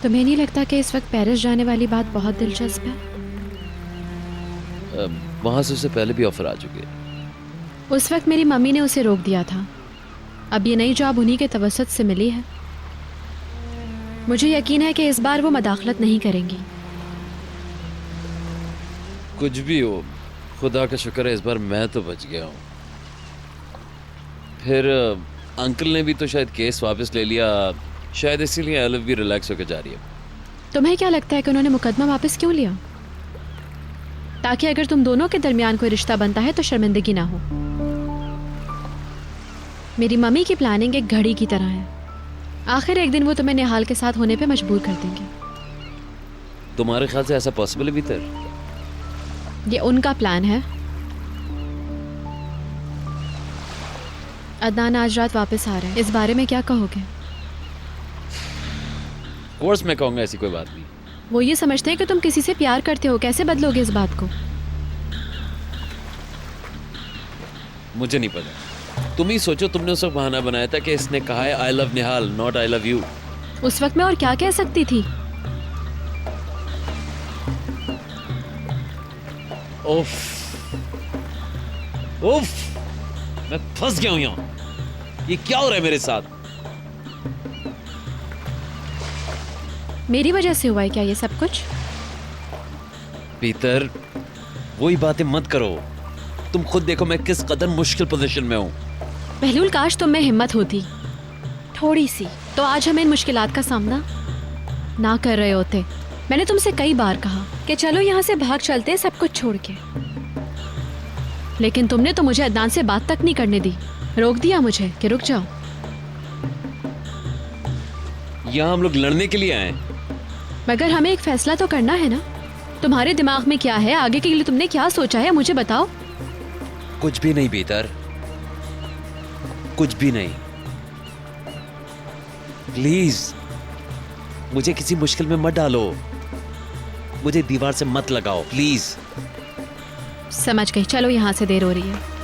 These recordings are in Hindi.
तुम्हें नहीं लगता कि इस वक्त पेरिस जाने वाली बात बहुत दिलचस्प है? वहाँ से उससे पहले भी ऑफर आ चुके हैं। उस वक्त मेरी मम्मी ने उसे रोक दिया था। अब ये नई जॉब उन्हीं के तवसत से मिली है। मुझे यकीन है कि इस बार वो मदाखलत नहीं करेंगी। कुछ भी हो, खुदा का शुक्र है इस बार मैं तो बच गया हूँ। फिर अंकल ने भी तो शायद केस वापस ले लिया, शायद इसीलिए एलिफ भी रिलैक्स होकर जा रही है। तुम्हें क्या लगता है कि उन्होंने मुकदमा वापस क्यों लिया? ताकि अगर तुम दोनों के दरमियान कोई रिश्ता बनता है तो शर्मिंदगी ना हो। मेरी मम्मी की प्लानिंग एक घड़ी की तरह है। आखिर एक दिन वो तुम्हें निहाल के साथ होने पे मजबूर कर देंगे। तुम्हारे ख्याल से ऐसा पॉसिबल है भीतर? ये उनका प्लान है। अदनान आज रात वापस आ रहे हैं, इस बारे में क्या कहोगे? कोर्स मैं कहूँगा ऐसी कोई बात नहीं। वो ये समझते हैं कि तुम किसी से प्यार करते हो, कैसे बदलोगे इस बात को? मुझे नहीं पता, तुम ही सोचो। तुमने उस वक्त बहाना बनाया था कि इसने कहा है I love Nihal, not I love you. उस वक्त मैं और क्या कह सकती थी? उफ, उफ, मैं फंस गया हूं यहाँ। ये क्या हो रहा है मेरे साथ? मेरी वजह से हुआ है क्या ये सब कुछ? पीटर, वही बातें मत करो। तुम खुद देखो मैं किस कदर मुश्किल पोजीशन में हूँ। बहलूल, काश तुम में हिम्मत होती थोड़ी सी, तो आज हम इन मुश्किलात का सामना ना कर रहे होते। मैंने तुमसे कई बार कहा कि चलो यहाँ से भाग चलते हैं सब कुछ छोड़ के, लेकिन तुमने तो मुझे अदनान से बात तक नहीं करने दी। रोक दिया मुझे कि रुक जाओ। यहाँ हम लोग लड़ने के लिए आए हैं। मगर हमें एक फैसला तो करना है ना। तुम्हारे दिमाग में क्या है, आगे के लिए तुमने क्या सोचा है, मुझे बताओ। कुछ भी नहीं पीटर, कुछ भी नहीं। प्लीज मुझे किसी मुश्किल में मत डालो, मुझे दीवार से मत लगाओ प्लीज। समझ गई, चलो यहाँ से, देर हो रही है।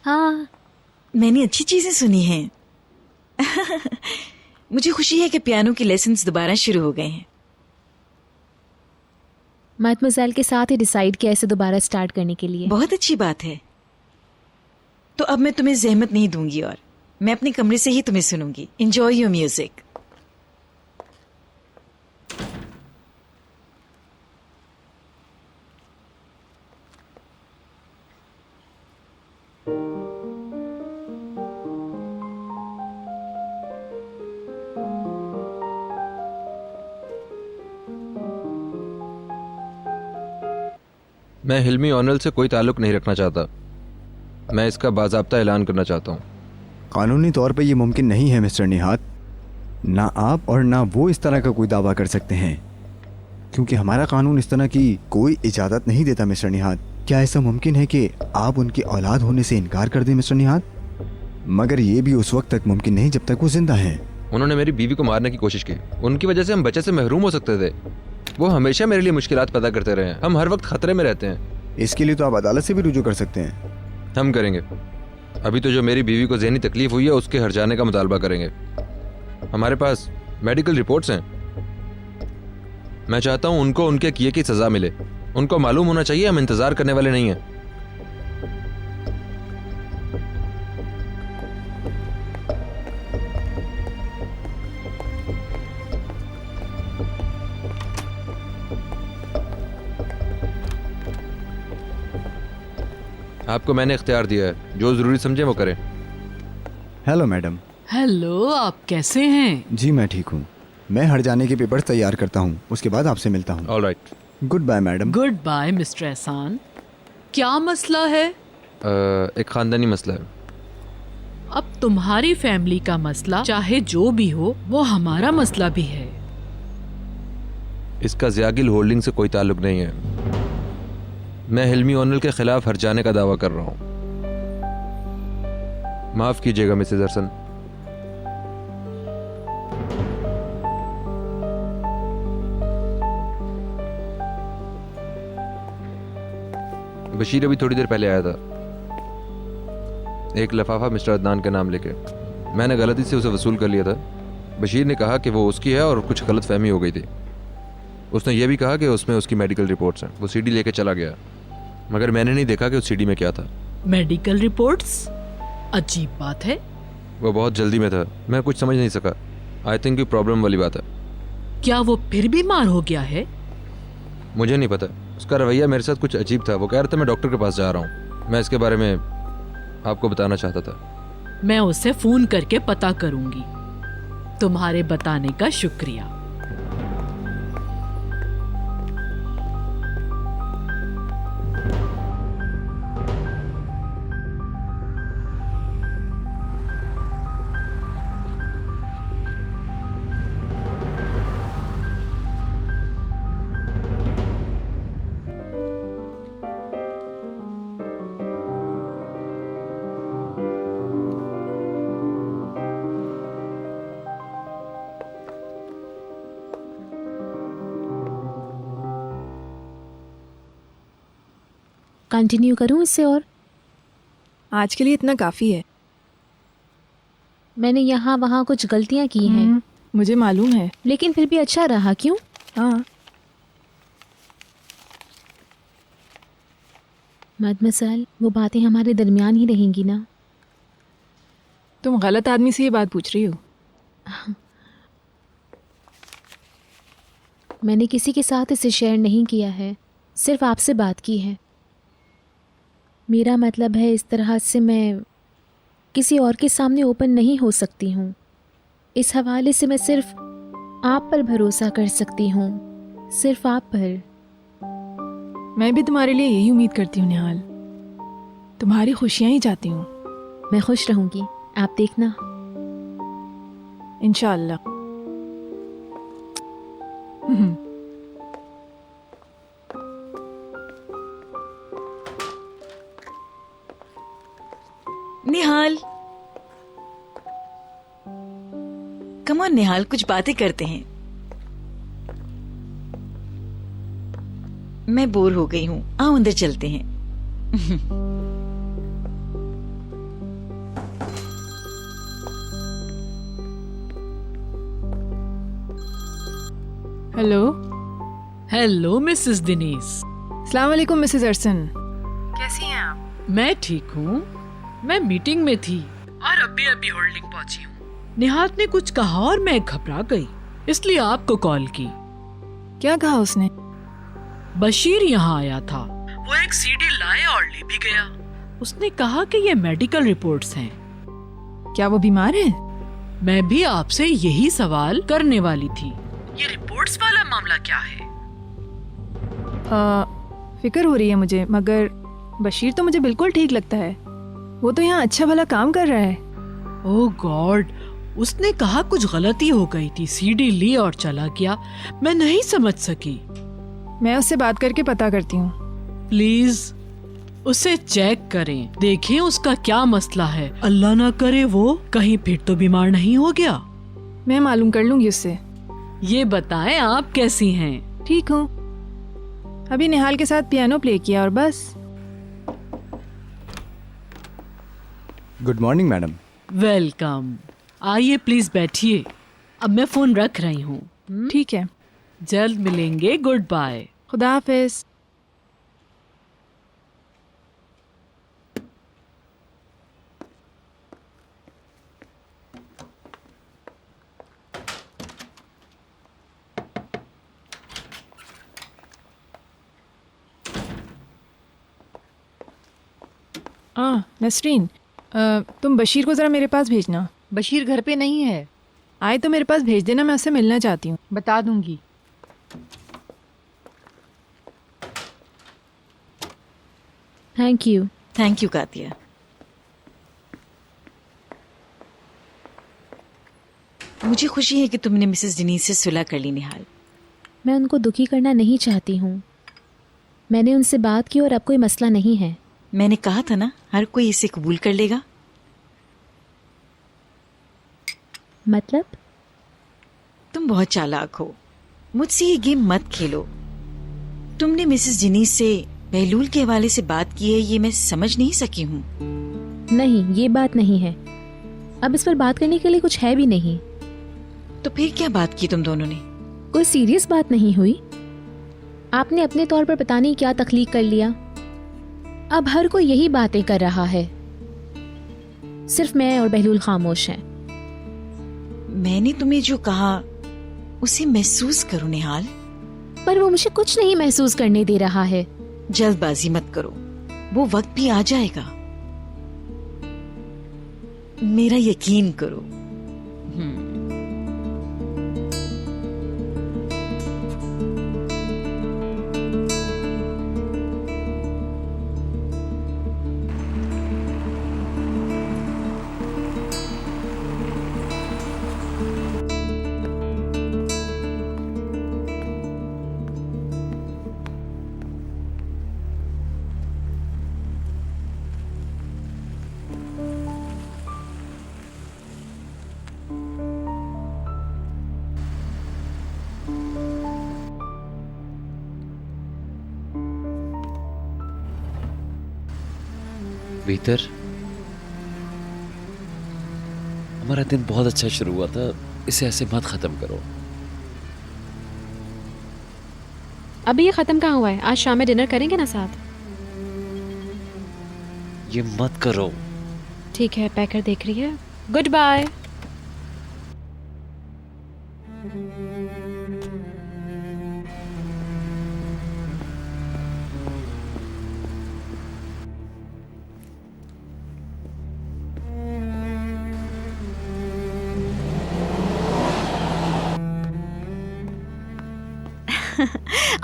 हाँ, मैंने अच्छी चीजें सुनी हैं। मुझे खुशी है कि पियानो की लेसन्स दोबारा शुरू हो गए हैं। मैडमोज़ेल के साथ ही डिसाइड किया इसे दोबारा स्टार्ट करने के लिए। बहुत अच्छी बात है। तो अब मैं तुम्हें जहमत नहीं दूंगी और मैं अपने कमरे से ही तुम्हें सुनूंगी। Enjoy your music. मैं हिल्मी ओनल से कोई ताल्लुक नहीं रखना चाहता। मैं इसका बाज़ाब्ता ऐलान करना चाहता हूँ। कानूनी तौर पे ये मुमकिन नहीं है मिस्टर निहात। ना आप और ना वो इस तरह का कोई दावा कर सकते हैं, क्योंकि हमारा कानून इस तरह की कोई इजाज़त नहीं देता मिस्टर निहात। क्या ऐसा मुमकिन है कि आप उनकी औलाद होने से इनकार कर दें मिस्टर निहात? मगर ये भी उस वक्त तक मुमकिन नहीं जब तक वो जिंदा हैं। उन्होंने मेरी बीवी को मारने की कोशिश की। उनकी वजह से हम बच्चे से महरूम हो सकते थे। वो हमेशा मेरे लिए मुश्किलात पैदा करते रहे हैं। हम हर वक्त खतरे में रहते हैं। इसके लिए तो आप अदालत से भी रुजू कर सकते हैं। हम करेंगे। अभी तो जो मेरी बीवी को ज़हनी तकलीफ हुई है उसके हर्जाने का मुतालबा करेंगे। हमारे पास मेडिकल रिपोर्ट्स हैं। मैं चाहता हूँ उनको उनके किए की सजा मिले। उनको मालूम होना चाहिए हम इंतजार करने वाले नहीं हैं। आपको मैंने इख्तियार दिया है, जो जरूरी समझे वो करें। Hello madam. हेलो, आप कैसे हैं? जी मैं ठीक हूँ। मैं हट जाने के पेपर्स तैयार करता हूँ, उसके बाद आपसे मिलता हूँ। All right. Good bye madam. Good bye mister Ehsan. क्या मसला है? एक खानदानी मसला है। अब तुम्हारी फैमिली का मसला चाहे जो भी हो, वो हमारा मसला भी है। इसका ज़ियागिल होल्डिंग से कोई ताल्लुक नहीं है। मैं हिल्मी ओनल के खिलाफ हट जाने का दावा कर रहा हूँ। माफ कीजिएगा मिसेज हसन। बशीर अभी थोड़ी देर पहले आया था, एक लफाफा मिस्टर अदनान के नाम लेके। मैंने गलती से उसे वसूल कर लिया था। बशीर ने कहा कि वो उसकी है और कुछ गलत फहमी हो गई थी। उसने ये भी कहा कि उसमें उसकी मेडिकल रिपोर्ट्स हैं। वो सीडी लेके चला गया, मगर मैंने नहीं देखा कि उस सीडी में क्या था। Medical reports? अजीब बात है। वो बहुत जल्दी में था, मैं कुछ समझ नहीं सका। आई थिंक कोई प्रॉब्लम वाली बात है। क्या वो फिर बीमार हो गया है? मुझे नहीं पता, उसका रवैया मेरे साथ कुछ अजीब था। वो कह रहा था मैं डॉक्टर के पास जा रहा हूँ। मैं इसके बारे में आपको बताना चाहता था। मैं उसे फोन करके पता करूंगी। तुम्हारे बताने का शुक्रिया। कंटिन्यू करूं इससे? और आज के लिए इतना काफ़ी है। मैंने यहाँ वहाँ कुछ गलतियाँ की हैं, मुझे मालूम है। लेकिन फिर भी अच्छा रहा। क्यों? हाँ, मदमसल, वो बातें हमारे दरमियान ही रहेंगी ना? तुम गलत आदमी से ये बात पूछ रही हो। मैंने किसी के साथ इसे शेयर नहीं किया है, सिर्फ आपसे बात की है। मेरा मतलब है इस तरह से मैं किसी और के सामने ओपन नहीं हो सकती हूँ। इस हवाले से मैं सिर्फ आप पर भरोसा कर सकती हूँ, सिर्फ आप पर। मैं भी तुम्हारे लिए यही उम्मीद करती हूँ निहाल। तुम्हारी खुशियाँ ही चाहती हूँ। मैं खुश रहूँगी, आप देखना। इंशाअल्लाह। निहाल, कम ऑन निहाल, कुछ बातें करते हैं। मैं बोर हो गई हूँ, आओ अंदर चलते हैं। हेलो। Hello Mrs Dinesh. अस्सलाम वालेकुम मिसेस अरसन। कैसी हैं आप? मैं ठीक हूँ। मैं मीटिंग में थी और अभी अभी होल्डिंग पहुंची हूँ। निहाल ने कुछ कहा और मैं घबरा गई, इसलिए आपको कॉल की। क्या कहा उसने? बशीर यहाँ आया था। वो एक सीडी लाया और ले भी गया। उसने कहा कि ये मेडिकल रिपोर्ट्स हैं। क्या वो बीमार है? मैं भी आपसे यही सवाल करने वाली थी। ये रिपोर्ट्स वाला मामला क्या है? फिक्र हो रही है मुझे, मगर बशीर तो मुझे बिल्कुल ठीक लगता है। वो तो यहाँ अच्छा भला काम कर रहा है। ओह गॉड, उसने कहा कुछ गलती हो गई थी, सीडी ली और चला गया। मैं नहीं समझ सकी। मैं उससे बात करके पता करती हूँ। प्लीज उसे चेक करें, देखें उसका क्या मसला है। अल्लाह ना करे वो कहीं फिर तो बीमार नहीं हो गया। मैं मालूम कर लूंगी उससे। ये बताएं आप कैसी हैं? ठीक हूँ। अभी निहाल के साथ पियानो प्ले किया और बस। Good morning madam. वेलकम। आइए प्लीज बैठिए। अब मैं फोन रख रही हूँ। ठीक है। जल्द मिलेंगे, गुड बाय। खुदा हाफिज। नसरीन, तुम बशीर को ज़रा मेरे पास भेजना। बशीर घर पे नहीं है। आए तो मेरे पास भेज देना, मैं उससे मिलना चाहती हूँ। बता दूंगी। Thank you. Thank you Katia. मुझे खुशी है कि तुमने मिसेस डिनीज से सुलह कर ली निहाल। मैं उनको दुखी करना नहीं चाहती हूँ। मैंने उनसे बात की और अब कोई मसला नहीं है। मैंने कहा था ना, हर कोई इसे कबूल कर लेगा। मतलब? तुम बहुत चालाक हो, मुझसे ये गेम मत खेलो। तुमने मिसेस डिनीज से बहलूल के हवाले से बात की है, ये मैं समझ नहीं सकी हूँ। नहीं, ये बात नहीं है। अब इस पर बात करने के लिए कुछ है भी नहीं। तो फिर क्या बात की तुम दोनों ने? कोई सीरियस बात नहीं हुई। आपने अपने तौर पर पता नहीं क्या तख्लीक कर लिया। अब हर कोई यही बातें कर रहा है, सिर्फ मैं और बहलूल खामोश हैं। मैंने तुम्हें जो कहा उसे महसूस करो निहाल। पर वो मुझे कुछ नहीं महसूस करने दे रहा है। जल्दबाजी मत करो, वो वक्त भी आ जाएगा। मेरा यकीन करो। भीतर हमारा दिन बहुत अच्छा शुरू हुआ था, इसे ऐसे मत खत्म करो। अभी ये खत्म कहाँ हुआ है? आज शाम में डिनर करेंगे ना साथ? ये मत करो। ठीक है, पैक कर देख रही है। Good bye.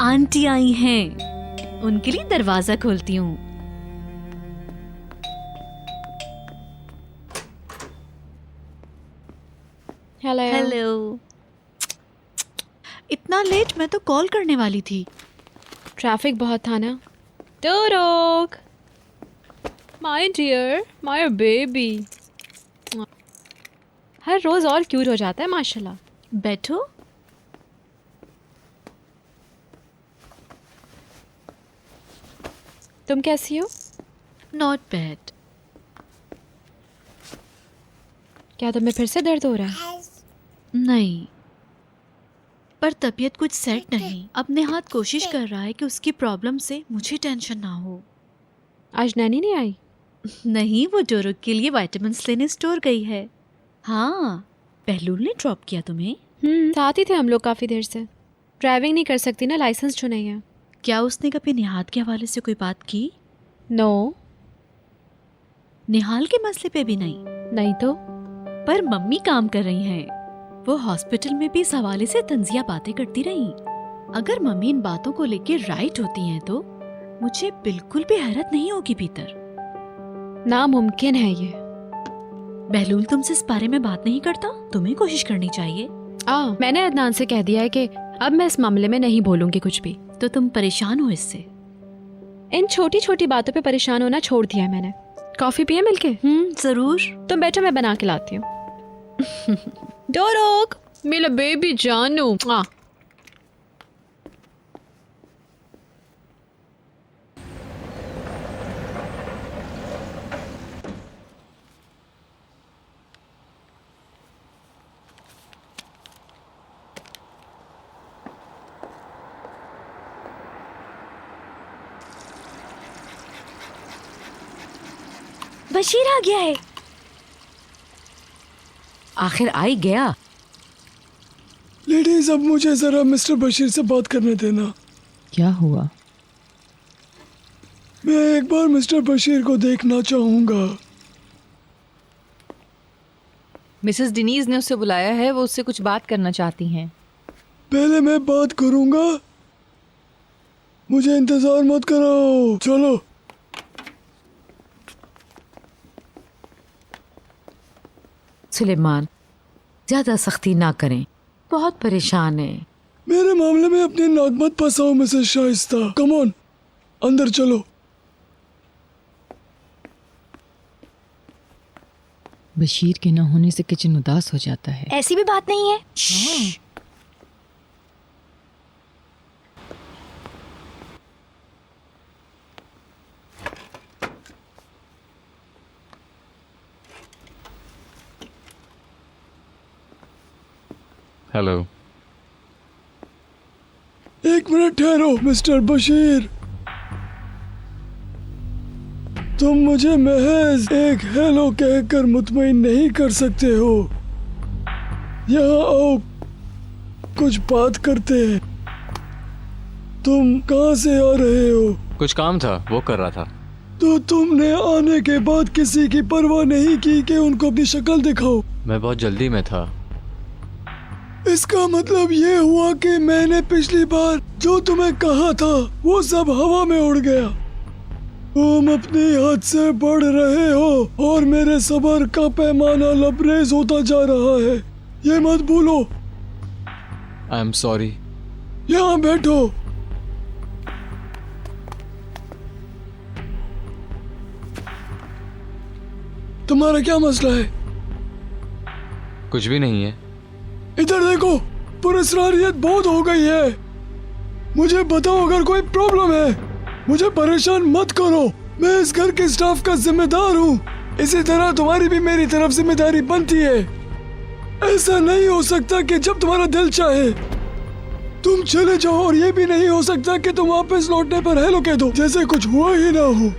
आंटी आई हैं, उनके लिए दरवाजा खोलती हूँ। हेलो। हेलो। इतना लेट? मैं तो कॉल करने वाली थी। ट्रैफिक बहुत था ना। टोरोक, माय डियर, माय बेबी। हर रोज और क्यूट हो जाता है माशाल्लाह। बैठो। तुम कैसी हो? Not bad. क्या तुम्हें फिर से दर्द हो रहा है? नहीं, पर तबीयत कुछ सेट नहीं। अब नेहात कोशिश कर रहा है कि उसकी प्रॉब्लम से मुझे टेंशन ना हो। आज नैनी नहीं आई? नहीं, वो डोरुक के लिए विटामिन्स लेने स्टोर गई है। हाँ, बहलूल ने ड्रॉप किया तुम्हें? साथ ही थे हम लोग काफ़ी देर से। ड्राइविंग नहीं कर सकती ना, लाइसेंस जो नहीं है। क्या उसने कभी निहाल के हवाले से कोई बात की? नो। निहाल के मसले पे भी नहीं? नहीं तो। पर मम्मी काम कर रही हैं। वो हॉस्पिटल में भी इस हवाले से तंजिया बातें करती रही। अगर मम्मी इन बातों को लेकर राइट होती हैं तो मुझे बिल्कुल भी हैरत नहीं होगी भीतर। नामुमकिन है ये। बहलूल तुमसे इस बारे में बात नहीं करता? तुम्हें कोशिश करनी चाहिए। मैंने अदनान से कह दिया है कि अब मैं इस मामले में नहीं बोलूंगी कुछ भी। तो तुम परेशान हो इससे? इन छोटी छोटी बातों पे परेशान होना छोड़ दिया है मैंने। कॉफी पिए मिलके? जरूर। तुम बैठो, मैं बना के लाती हूँ। डोरोक, मेरा बेबी जानू। बशीर आ गया है। आखिर आ ही गया। लेडीज, अब मुझे जरा मिस्टर बशीर से बात करने देना। क्या हुआ? मैं एक बार मिस्टर बशीर को देखना चाहूंगा। मिसेस डिनीज ने उसे बुलाया है, वो उससे कुछ बात करना चाहती हैं। पहले मैं बात करूंगा, मुझे इंतजार मत कराओ, चलो। सुलेमान, ज्यादा सख्ती ना करें, बहुत परेशान है। मेरे मामले में अपनी नाक मत फंसाओ मिसेस शाइस्ता। कम ऑन, अंदर चलो। बशीर के न होने से किचन उदास हो जाता है। ऐसी भी बात नहीं है। हेलो। एक मिनट ठहरो मिस्टर बशीर, तुम मुझे महज एक हेलो कहकर मुतमईन नहीं कर सकते हो। यहाँ आओ, कुछ बात करते हैं। तुम कहाँ से आ रहे हो? कुछ काम था, वो कर रहा था। तो तुमने आने के बाद किसी की परवाह नहीं की कि उनको अपनी शक्ल दिखाओ? मैं बहुत जल्दी में था। इसका मतलब ये हुआ कि मैंने पिछली बार जो तुम्हें कहा था वो सब हवा में उड़ गया। तुम अपनी हद से बढ़ रहे हो और मेरे सब्र का पैमाना लबरेज होता जा रहा है, ये मत भूलो। I am sorry. यहाँ बैठो। तुम्हारा क्या मसला है? कुछ भी नहीं है। इधर देखो, पुरस्कारियत बहुत हो गई है। मुझे बताओ अगर कोई प्रॉब्लम है। मुझे परेशान मत करो, मैं इस घर के स्टाफ का जिम्मेदार हूँ। इसी तरह तुम्हारी भी मेरी तरफ जिम्मेदारी बनती है। ऐसा नहीं हो सकता कि जब तुम्हारा दिल चाहे तुम चले जाओ, और ये भी नहीं हो सकता कि तुम वापस लौटने पर हेलो कह दो जैसे कुछ हुआ ही ना हो।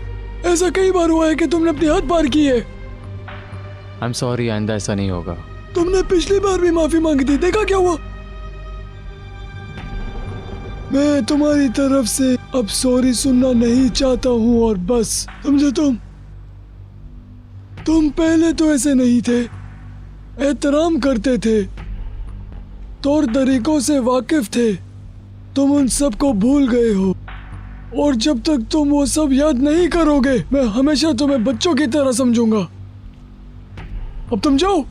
ऐसा कई बार हुआ है कि तुमने अपनी हद पार की है। आई एम सॉरी, आइंदा ऐसा नहीं होगा। तुमने पिछली बार भी माफी मांगी थी, देखा क्या हुआ? मैं तुम्हारी तरफ से अब सॉरी सुनना नहीं चाहता हूँ और बस, समझे? तुम पहले तो ऐसे नहीं थे, एहतराम करते थे, तौर तरीकों से वाकिफ थे। तुम उन सब को भूल गए हो, और जब तक तुम वो सब याद नहीं करोगे मैं हमेशा तुम्हें बच्चों की तरह समझूंगा। अब तुम जाओ।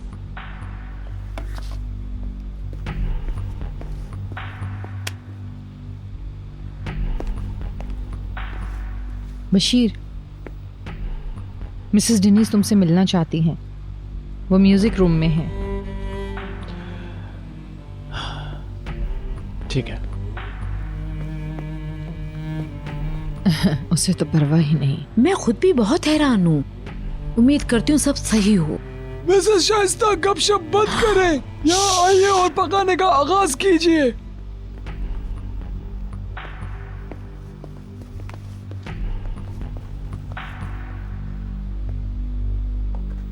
बशीर, मिसेस डिनीज तुमसे मिलना चाहती हैं। वो म्यूजिक रूम में है। ठीक है। उसे तो परवाह ही नहीं। मैं खुद भी बहुत हैरान हूँ। उम्मीद करती हूँ सब सही हो। मिसेस शाइस्ता, गपशप बंद करें, यहाँ आइए और पकाने का आगाज कीजिए।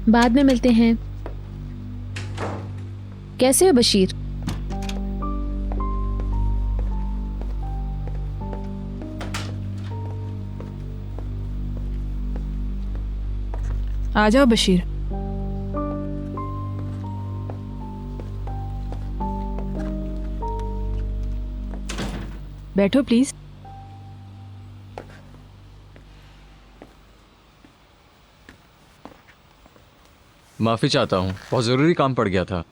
बाद में मिलते हैं। कैसे हो बशीर? आ जाओ बशीर। बैठो प्लीज। माफी चाहता हूँ, बहुत जरूरी काम पड़ गया था।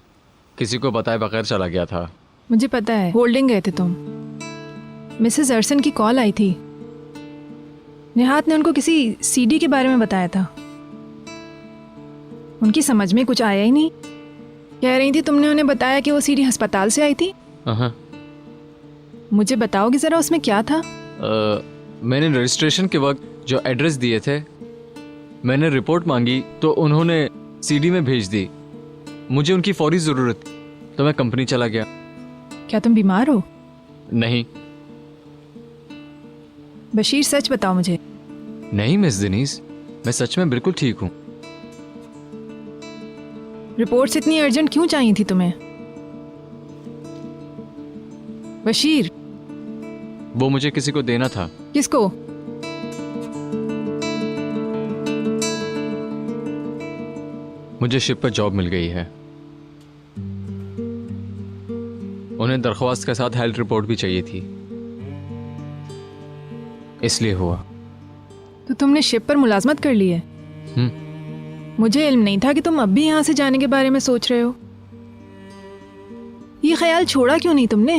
किसी को बताए बगैर चला गया था। मुझे पता है, होल्डिंग गए थे तुम। मिसेस अर्सन की कॉल आई थी। निहात ने उनको किसी सीडी के बारे में बताया था। उनकी समझ में कुछ आया ही नहीं। कह रही थी तुमने उन्हें बताया कि वो सीडी अस्पताल से आई थी। मुझे बताओगे जरा उसमें क्या था? मैंने रजिस्ट्रेशन के वक्त जो एड्रेस दिए थे, मैंने रिपोर्ट मांगी तो उन्होंने सीडी में भेज दी। मुझे उनकी फौरी ज़रूरत थी तो मैं कंपनी चला गया। क्या तुम बीमार हो? नहीं। बशीर, सच बताओ मुझे। नहीं मिस दिनीज, मैं सच में बिल्कुल ठीक हूँ। रिपोर्ट्स इतनी अर्जेंट क्यों चाहिए थी तुम्हें? बशीर, वो मुझे किसी को देना था। किसको? मुझे शिप पर जॉब मिल गई है। उन्हें दरख्वास्त के साथ हेल्थ रिपोर्ट भी चाहिए थी, इसलिए हुआ। तो तुमने शिप पर मुलाजमत कर ली है? मुझे इल्म नहीं था कि तुम अब भी यहाँ से जाने के बारे में सोच रहे हो। ये ख्याल छोड़ा क्यों नहीं तुमने?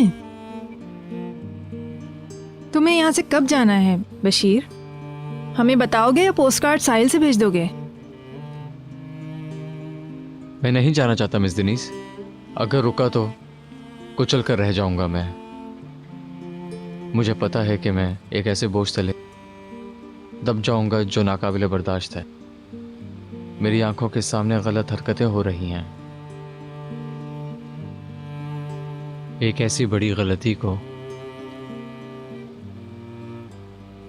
तुम्हें यहाँ से कब जाना है बशीर? हमें बताओगे या पोस्ट कार्ड साहिल से भेज दोगे? मैं नहीं जाना चाहता मिस दिनीस। अगर रुका तो कुचल कर रह जाऊंगा मैं। मुझे पता है कि मैं एक ऐसे बोझ तले दब जाऊंगा जो नाकाबिले बर्दाश्त है। मेरी आंखों के सामने गलत हरकतें हो रही हैं। एक ऐसी बड़ी गलती को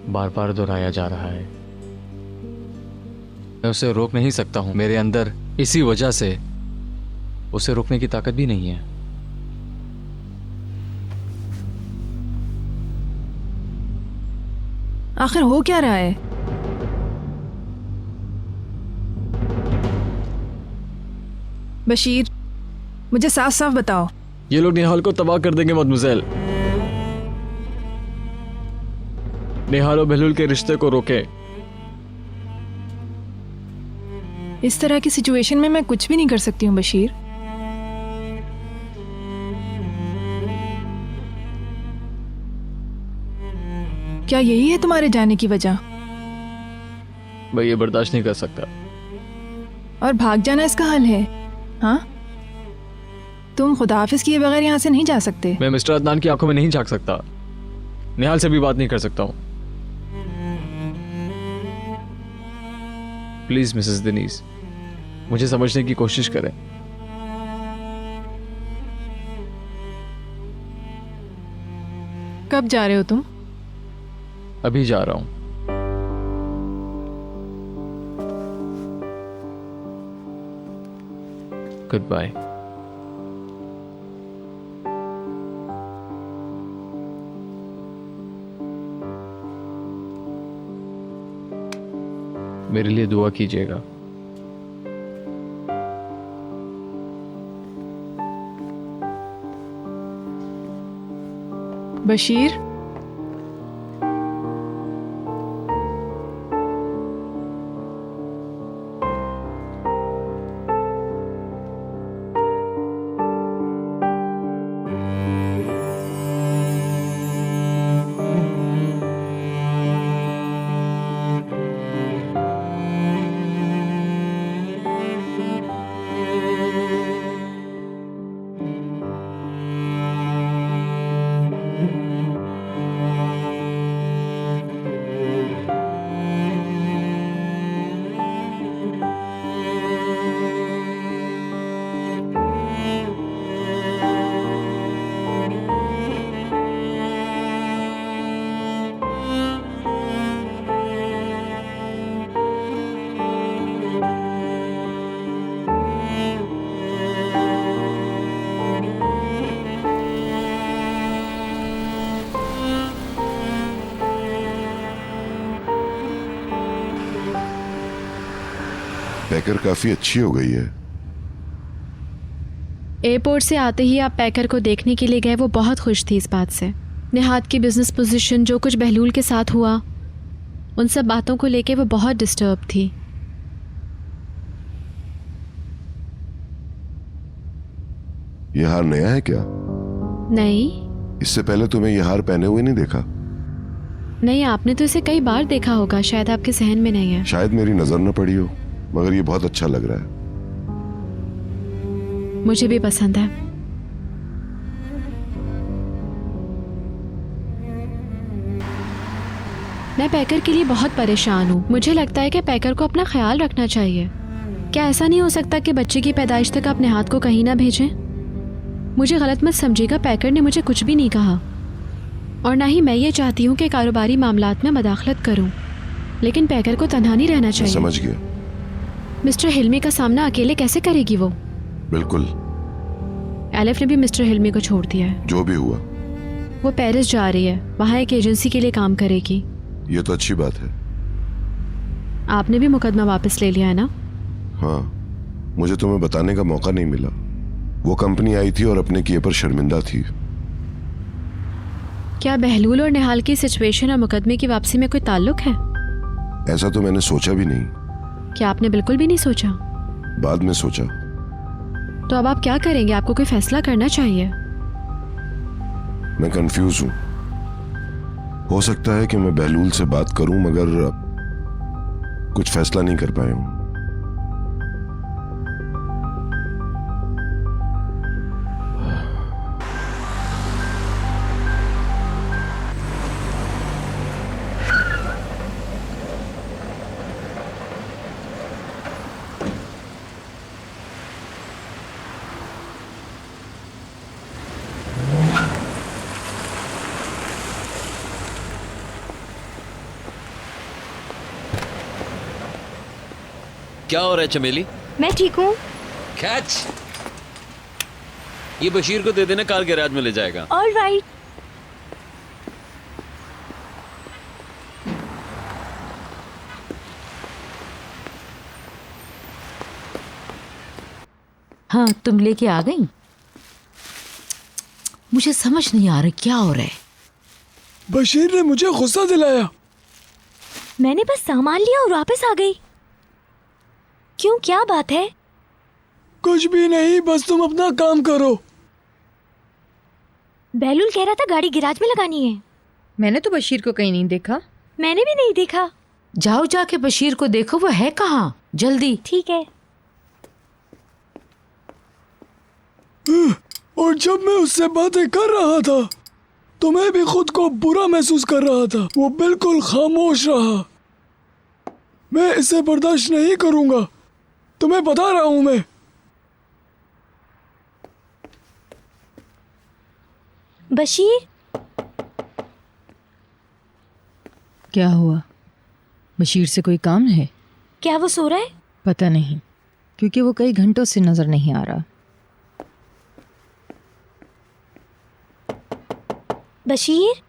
बार बार दोहराया जा रहा है। मैं उसे रोक नहीं सकता हूं। मेरे अंदर इसी वजह से उसे रोकने की ताकत भी नहीं है। आखिर हो क्या रहा है? बशीर, मुझे साफ साफ बताओ। ये लोग निहाल को तबाह कर देंगे मदमुज़ेल। निहाल और बहलूल के रिश्ते को रोके। इस तरह की सिचुएशन में मैं कुछ भी नहीं कर सकती हूँ बशीर। क्या यही है तुम्हारे जाने की वजह? मैं ये बर्दाश्त नहीं कर सकता। और भाग जाना इसका हल है? हाँ, तुम खुदाहाफिज किए बगैर यहाँ से नहीं जा सकते। मैं मिस्टर अदनान की आंखों में नहीं झांक सकता। निहाल से भी बात नहीं कर सकता हूँ। प्लीज मिसेस दिनीस, मुझे समझने की कोशिश करें। कब जा रहे हो तुम? अभी जा रहा हूं। Good bye. मेरे लिए दुआ कीजिएगा। बशीर, पैकर काफी अच्छी हो गई है। एयरपोर्ट से आते ही आप पैकर को देखने के लिए गए, वो बहुत खुश थी इस बात से। निहात की बिजनेस पोजीशन, जो कुछ बहलूल के साथ हुआ, उन सब बातों को लेके वो बहुत डिस्टर्ब थी। ये हार नया है क्या? नहीं। इससे पहले तुम्हें ये हार पहने हुए नहीं देखा? नहीं, आपने तो इसे कई बार देखा होगा, शायद आपके जहन में नहीं है। शायद मेरी नजर न पड़ी हो, मगर ये बहुत अच्छा लग रहा है। मुझे भी पसंद है। मैं पैकर के लिए बहुत परेशान हूँ। मुझे लगता है कि पैकर को अपना ख्याल रखना चाहिए। क्या ऐसा नहीं हो सकता कि बच्चे की पैदाइश तक अपने हाथ को कहीं ना भेजें? मुझे गलत मत समझिएगा, पैकर ने मुझे कुछ भी नहीं कहा, और ना ही मैं ये चाहती हूँ कि कारोबारी मामलात में मदाखलत करूँ, लेकिन पैकर को तन्हा नहीं रहना चाहिए। समझ गया। मिस्टर हिल्मी का सामना अकेले कैसे करेगी वो? बिल्कुल। एलिफ ने भी मिस्टर हिल्मी को छोड़ दिया है। जो भी हुआ, वो पेरिस जा रही है, वहाँ एक एजेंसी के लिए काम करेगी। ये तो अच्छी बात है। आपने भी मुकदमा वापस ले लिया है ना? हाँ, मुझे तुम्हें बताने का मौका नहीं मिला। वो कंपनी आई थी और अपने किए पर शर्मिंदा थी। क्या बहलूल और निहाल की सिचुएशन और मुकदमे की वापसी में कोई ताल्लुक है? ऐसा तो मैंने सोचा भी नहीं। क्या आपने बिल्कुल भी नहीं सोचा? बाद में सोचा। तो अब आप क्या करेंगे? आपको कोई फैसला करना चाहिए। मैं कंफ्यूज हूं। हो सकता है कि मैं बहलूल से बात करूं, मगर कुछ फैसला नहीं कर पाया हूं। क्या हो रहा है चमेली? मैं ठीक हूँ। कैच, ये बशीर को दे देना, कार गैराज में ले जाएगा। All right. हाँ, तुम लेके आ गई? मुझे समझ नहीं आ रहा क्या हो रहा है। बशीर ने मुझे गुस्सा दिलाया। मैंने बस सामान लिया और वापस आ गई। क्यों, क्या बात है? कुछ भी नहीं, बस तुम अपना काम करो। बहलूल कह रहा था गाड़ी गैराज में लगानी है। मैंने तो बशीर को कहीं नहीं देखा। मैंने भी नहीं देखा। जाओ जाके बशीर को देखो, वो है कहाँ, जल्दी। ठीक है। और जब मैं उससे बातें कर रहा था तो मैं भी खुद को बुरा महसूस कर रहा था। वो बिल्कुल खामोश रहा। मैं इसे बर्दाश्त नहीं करूंगा, तुम्हें बता रहा हूं मैं। बशीर, क्या हुआ? बशीर से कोई काम है? क्या वो सो रहा है? पता नहीं, क्योंकि वो कई घंटों से नजर नहीं आ रहा। बशीर,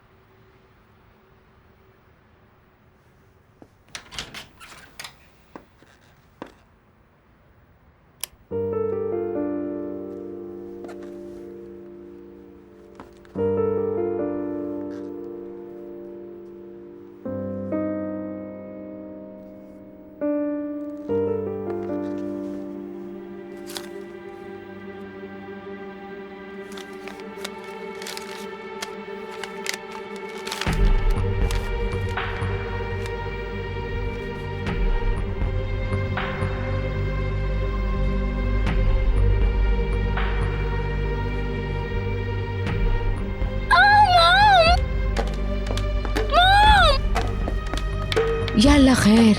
या अल्लाह खैर।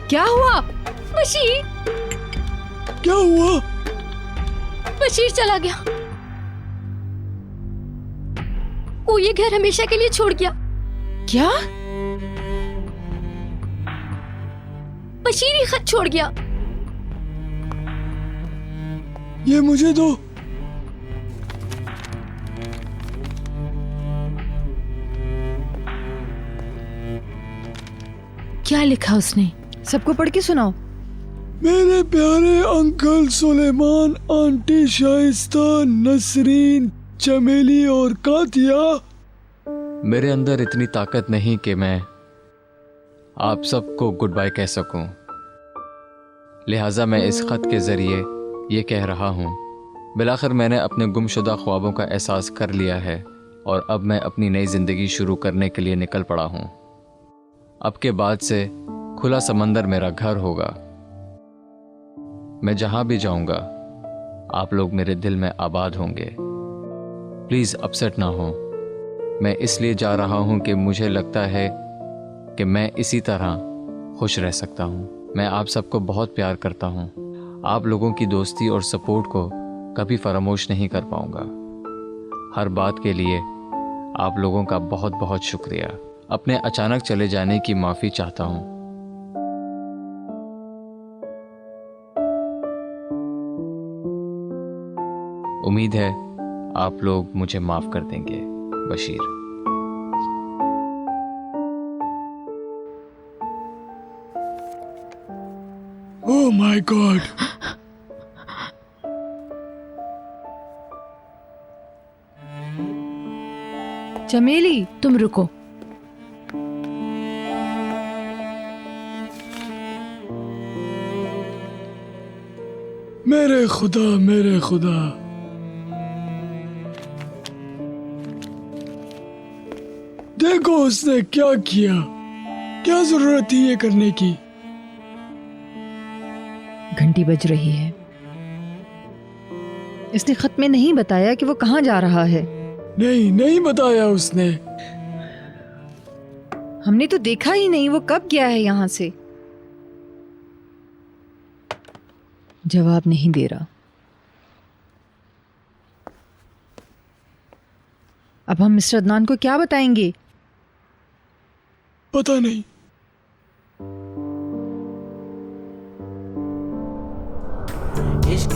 क्या हुआ? बशीर, क्या हुआ? बशीर चला गया। वो ये घर हमेशा के लिए छोड़ गया। क्या? बशीर ही खत छोड़ गया। ये मुझे दो। क्या लिखा उसने? सबको पढ़ के सुनाओ। मेरे प्यारे अंकल सुलेमान, आंटी शाइस्ता, नसरीन, चमेली और कातिया, मेरे अंदर इतनी ताकत नहीं कि मैं आप सबको गुड बाय कह सकूं। लिहाजा मैं इस खत के ज़रिए ये कह रहा हूँ, बिलाखिर मैंने अपने गुमशुदा ख्वाबों का एहसास कर लिया है और अब मैं अपनी नई ज़िंदगी शुरू करने के लिए निकल पड़ा हूँ। अब के बाद से खुला समंदर मेरा घर होगा। मैं जहाँ भी जाऊँगा आप लोग मेरे दिल में आबाद होंगे। प्लीज़ अपसेट ना हो। मैं इसलिए जा रहा हूँ कि मुझे लगता है कि मैं इसी तरह खुश रह सकता हूँ। मैं आप सबको बहुत प्यार करता हूँ। आप लोगों की दोस्ती और सपोर्ट को कभी फरामोश नहीं कर पाऊँगा। हर बात के लिए आप लोगों का बहुत बहुत शुक्रिया। अपने अचानक चले जाने की माफ़ी चाहता हूँ। उम्मीद है आप लोग मुझे माफ़ कर देंगे बशीर। ओह माय गॉड, चमेली तुम रुको। मेरे खुदा मेरे खुदा, देखो उसने क्या किया, क्या जरूरत थी ये करने की। घंटी बज रही है। इसने खत में नहीं बताया कि वो कहाँ जा रहा है। नहीं बताया उसने। हमने तो देखा ही नहीं वो कब गया है यहाँ से। जवाब नहीं दे रहा। अब हम मिस्टर अदनान को क्या बताएंगे? पता नहीं। इश्क